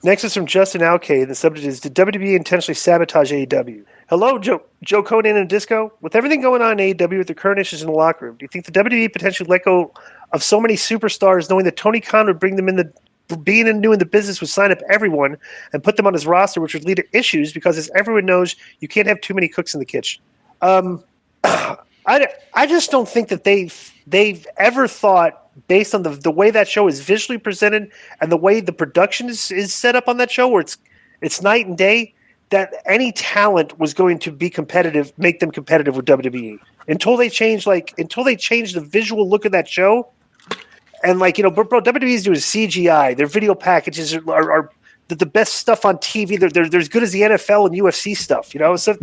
Next is from Justin Alkay. The subject is, did WWE intentionally sabotage AEW? Hello, Joe Konnan and Disco. With everything going on in AEW with the current issues in the locker room, do you think the WWE potentially let go of so many superstars knowing that Tony Khan would bring them in being new in the business would sign up everyone and put them on his roster, which would lead to issues because, as everyone knows, you can't have too many cooks in the kitchen. I just don't think that they've ever thought, based on the way that show is visually presented and the way the production is set up on that show, where it's night and day, that any talent was going to be competitive, make them competitive with WWE until they change the visual look of that show. And bro, WWE's doing CGI. Their video packages are the best stuff on TV. They're as good as the NFL and UFC stuff. So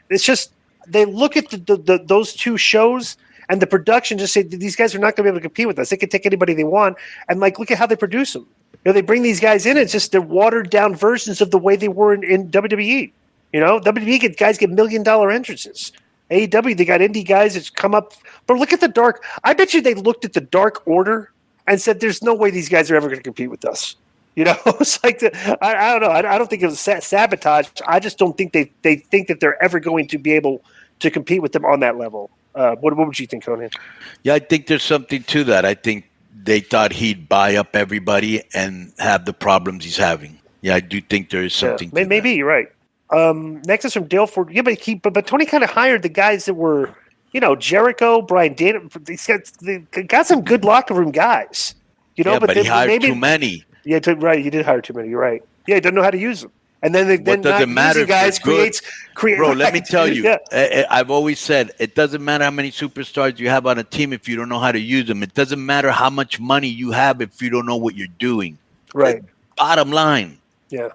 it's just they look at those two shows. And the production just say these guys are not going to be able to compete with us. They can take anybody they want, and look at how they produce them. They bring these guys in. It's just they're watered down versions of the way they were in WWE. WWE guys get $1 million entrances. AEW, they got indie guys that come up. But look at the Dark. I bet you they looked at the Dark Order and said, "There's no way these guys are ever going to compete with us." It's like I don't know. I don't think it was sabotage. I just don't think they think that they're ever going to be able to compete with them on that level. What would you think, Konnan? Yeah, I think there's something to that. I think they thought he'd buy up everybody and have the problems he's having. Yeah, I do think there is something to maybe that. You're right. Next is from Dale Ford. Yeah, but Tony kind of hired the guys that were, Jericho, Brian Dana. They got some good locker room guys. But he hired too many. Yeah, right. You did hire too many. You're right. Yeah, he doesn't know how to use them. And then what doesn't matter guys create. Bro, let me tell you. I've always said it doesn't matter how many superstars you have on a team if you don't know how to use them. It doesn't matter how much money you have if you don't know what you're doing. Right. Bottom line. Yeah.